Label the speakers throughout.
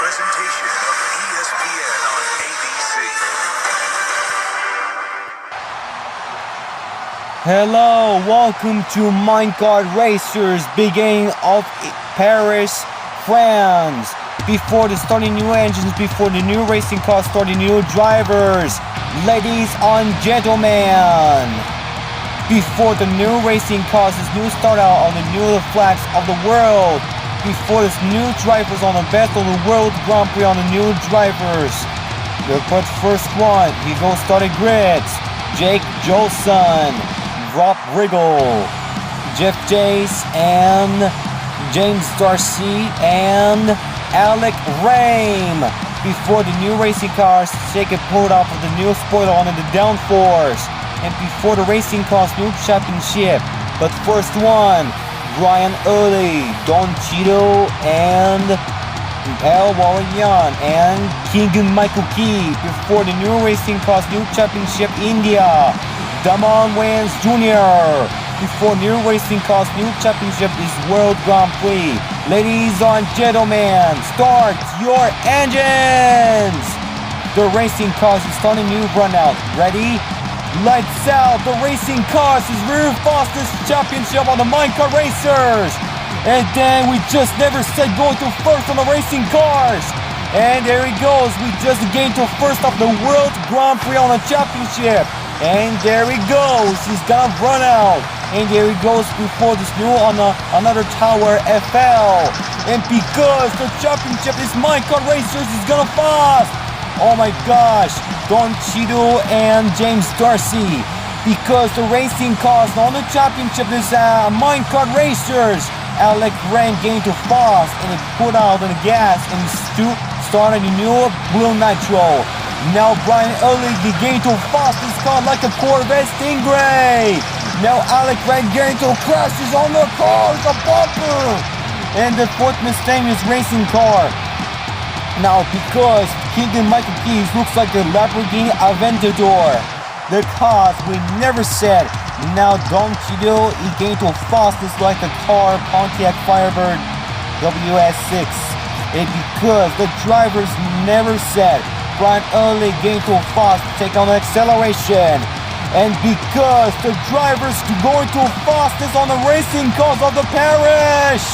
Speaker 1: presentation of ESPN on ABC.
Speaker 2: Hello, welcome to Minecart Racers, beginning of Paris, France. Before the starting new engines, before the new racing cars, starting new drivers, ladies and gentlemen. Before the new racing cars, this new start out on the new flags of the world. Before this new drivers on the best of the world Grand Prix on the new drivers. But first one, he goes starting grids. Jake Jolson, Rob Riggle, Jeff Chase, and James Darcy, and Alec Rame. Before the new racing cars, take a pulled off of the new spoiler on the downforce. And before the racing cars new championship. But first one, Brian Early, Don Cheeto, and El Warrian, and Keegan Michael Key. Before the new racing cars new championship India, Damon Wayans Jr. Before new racing cars new championship is World Grand Prix. Ladies and gentlemen, start your engines! The racing cars is starting new run out. Ready? Lights out! The racing cars is very fastest championship on the Minecart Racers! And then we just never said going to first on the racing cars! And there he goes, we just gained to first of the World Grand Prix on the championship! And there he goes, he's gonna run out! And there he goes before this new on another tower FL! And because the championship is Minecart Racers, he's gonna fast! Oh my gosh, Don Cheeto and James Darcy. Because the racing cars on the championship is Minecart Racers. Alec ran gained too fast and he put out on the gas and started a new Blue Nitro. Now Brian Early gained too fast, his car like a Corvette Stingray. Now Alec ran gained too crashes on the car, the bumper. And the fourth Mustang is racing car. Now, because Keegan Michael Keys looks like a Lamborghini Aventador. The cars we never said. Now, Don Cheeto, he gained to fastest like a car Pontiac Firebird WS6. And because the drivers never said, Brian Early gained to fast to take on the acceleration. And because the drivers going too fastest on the racing cars of the parish.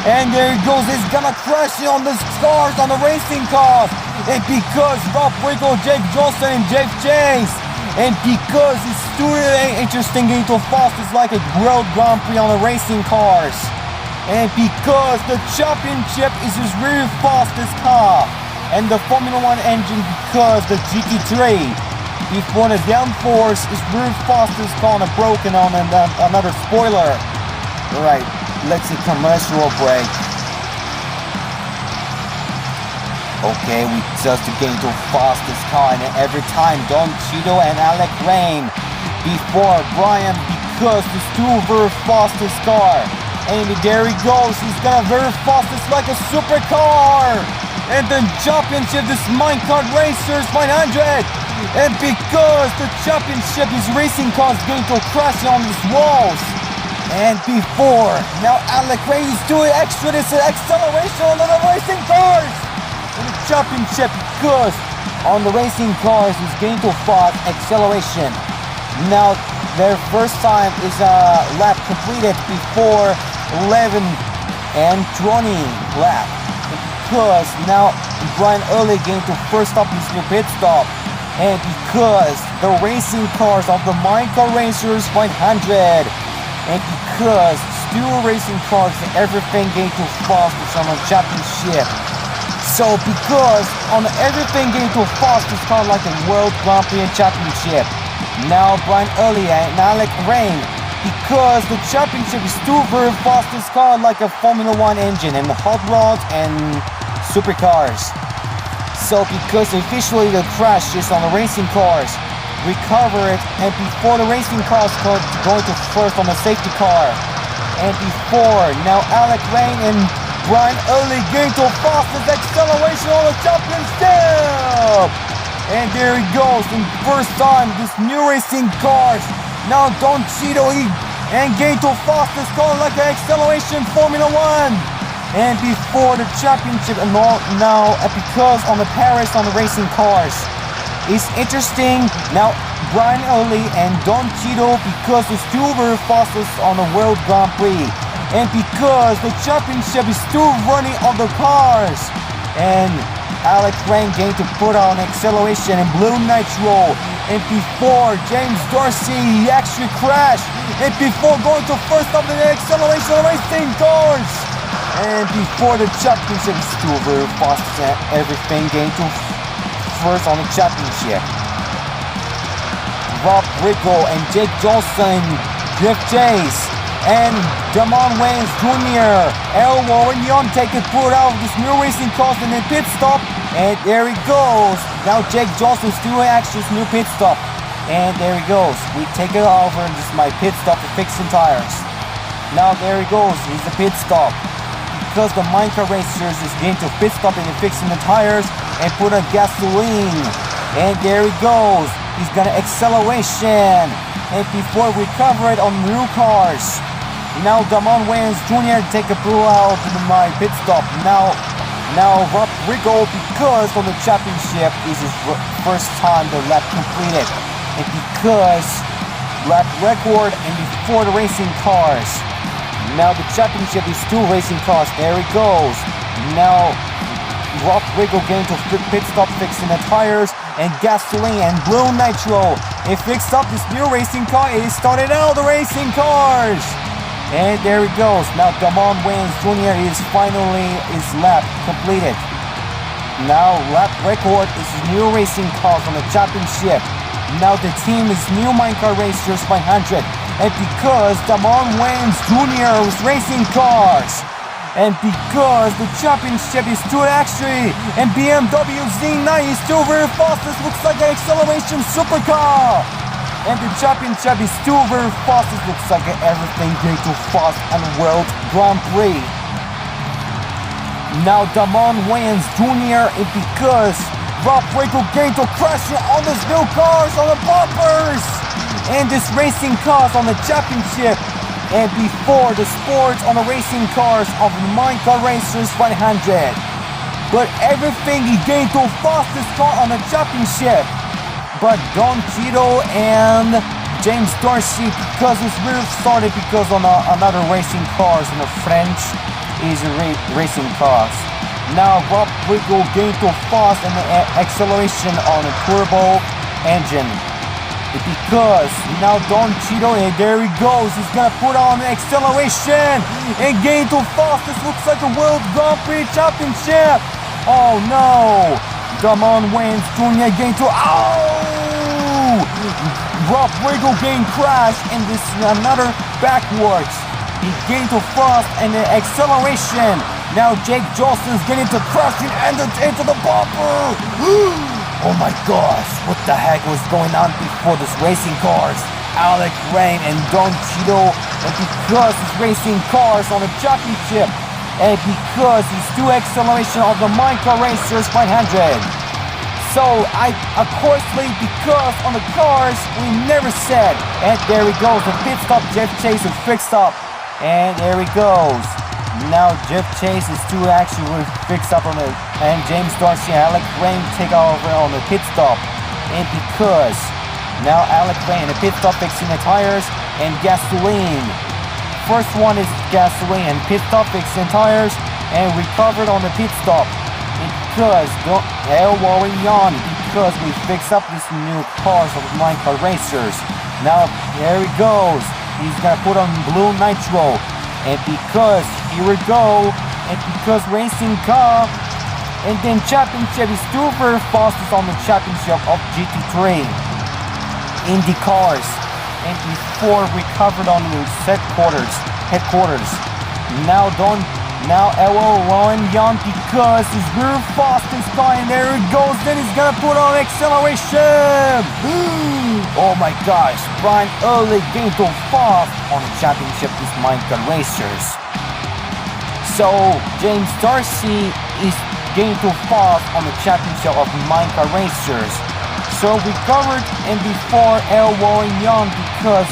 Speaker 2: And there he goes, he's gonna crash on the cars on the racing cars. And because Rob Riggle, Jake Johnson, and Jeff Chase. And because it's really interesting getting to fastest like a World Grand Prix on the racing cars. And because the championship is his really fastest car. And the Formula 1 engine because the GT3. Before the downforce is really fastest car on a broken on another spoiler. Alright. Let's see, commercial break. Okay, we just gained the fastest car, and every time Don Cheeto and Alec Rame. Before Brian, because the two very fastest car. And there he goes, he's got a very fastest like a supercar. And the championship is Minecart Racers 500. And because the championship is racing cars going to crash on these walls. And before, now Alec Ray is doing extra this acceleration on the racing cars! In the championship, because on the racing cars is going to fast acceleration. Now, their first time is a lap completed before 11 and 20 lap. Because now Brian Early going to first stop his new pit stop. And because the racing cars of the Minecart Racers 500. And because still racing cars and everything getting too fast is on a championship. So because on everything getting too fast is kind of like a World Grand Prix championship. Now Brian Early and Alec Rame. Because the championship is still very fastest car like a Formula 1 engine and the hot rods and supercars. So because officially the crash is on the racing cars. Recover it, and before the racing cars going to first on the safety car. And before, now Alec Rame and Brian Early gained the fastest acceleration on the championship. And there he goes, in first time, this new racing cars. Now Don Cheeto and gained the fastest car like an acceleration Formula 1. And before the championship, now because on the Paris on the racing cars, it's interesting now. Brian Early and Don Cheeto, because it's two very fastest on the World Grand Prix, and because the championship is still running on the cars, and Alex Rain going to put on acceleration and blue nitro, and before James Dorsey he actually crashed, and before going to first up the acceleration racing cars, and before the championship is still very fast and everything going to first on the championship. Rob Riggle and Jake Johnson, Jeff Chase, and Damon Wayans Jr. El Warren Young take it put out of this new racing car in the pit stop, and there he goes. Now Jake Johnson still actually new pit stop, and there he goes. We take it over, and this is my pit stop to fix some tires. Now there he goes, he's the pit stop. Because the Minecart Racers is going to pit stop and fixing the tires and put on gasoline. And there he goes. He's gonna acceleration. And before we cover it on new cars. Now Damon Wayans Jr. take a pull out to my pit stop. Now Rob Riggle, because on the championship is his first time the lap completed. And because lap record and before the racing cars. Now the championship is two racing cars. There he goes. Now Rob Riggle going to pit stop fixing the tires and gasoline and blue nitro. It fixed up this new racing car. It started out the racing cars. And there he goes. Now Damon Wayans Jr. is finally his lap completed. Now lap record is new racing cars on the championship. Now the team is new Minecart Racers 500. And because Damon Wayans Jr. was racing cars. And because the championship is still actually, and BMW Z9 is still very fast, this looks like an acceleration supercar. And the championship is still very fast, it looks like everything going too fast on World Grand Prix. Now Damon Wayans Jr. and because Rob Riggle going to crash on these new cars on the bumpers. And this racing cars on the championship. And before the sports on the racing cars of the Minecart Racers 500. But everything he gained the fastest car on the championship. But Don Cheeto and James Dorsey, because it's really started because on another racing cars in the French is racing cars. Now Rob Riggle gained the fast and the acceleration on a turbo engine. Because now Don Cheeto, and there he goes, he's gonna put on the acceleration and gain too fast. This looks like a World Grand Prix Championship. Oh no, Damon Wayans Jr. gained to, Rob Riggle gained crash, and this is another backwards. He gained too fast and the acceleration. Now Jake Johnson's getting to crashing and into the bumper. Oh my gosh, what the heck was going on before this racing cars? Alex Rain and Don Cheeto, and because it's racing cars on the championship, and because it's two acceleration of the Minecart Racers 500. So of course, because on the cars, we never said, and there he goes, the pit stop, Jeff Chase is fixed up, and there he goes. Now Jeff Chase is still actually fixed up on it, and James Dorsey and Alex Rain take over on the pit stop. And because now Alex Rain the pit stop fixing the tires and gasoline. First one is gasoline and pit stop fixing tires and recovered on the pit stop. And because El Warren Young, because we fixed up this new cars of the Minecart Racers. Now there he goes. He's gonna put on blue nitro. And because, here we go, and because racing car, and then championship is still very fastest on the championship of GT3. Indy cars, and before we covered on the headquarters. Now LO Lauren Young, because he's very fastest car, and there it goes, then he's gonna put on acceleration. Oh my gosh, Brian Early gained so fast on the championship with Minecart Racers. So James Dorsey is gained too fast on the championship of Minecart Racers. So we covered, and before El Warren Young, because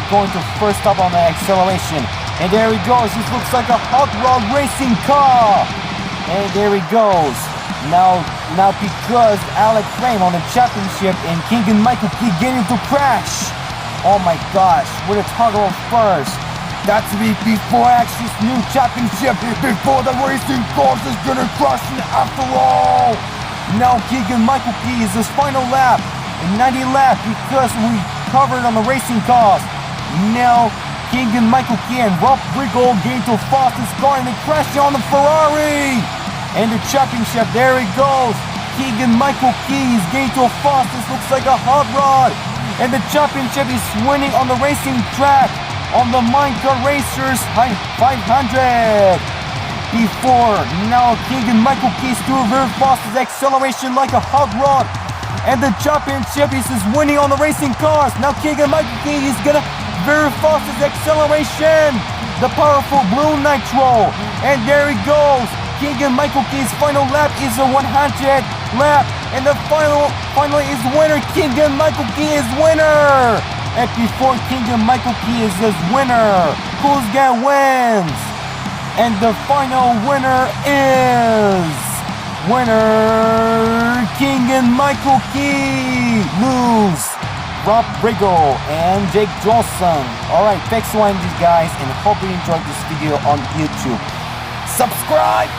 Speaker 2: going to first up on the acceleration, And there he goes. This looks like a hot rod racing car. And there he goes. Now because Alex Frame on the championship and King and Michael keep getting to crash. Oh my gosh, with a toggle first. That's before Axis new championship, before the racing cars is gonna crash after all. Now Keegan Michael Key is his final lap, in 90 lap, because we covered on the racing cars. Now Keegan Michael Key and Rob Riggle getting to fastest car and they crashing on the Ferrari. And the championship, there he goes. Keegan Michael Key is getting to fastest, looks like a hot rod. And the championship is winning on the racing track on the Minecart Racers 500. Before, now Keegan Michael Key's doing very fast acceleration like a hot rod. And the championship is winning on the racing cars. Now Keegan Michael Key is gonna very fast acceleration. The powerful blue nitro. And there he goes. Keegan Michael Key's final lap is a 100 lap. And the finally is winner. Keegan Michael Key is winner. And before Keegan Michael Key is his winner, who's gonna wins? And the final winner is Keegan Michael Key. Lose Rob Riggle and Jake Johnson. Alright, thanks for watching these guys and hope you enjoyed this video on YouTube. Subscribe!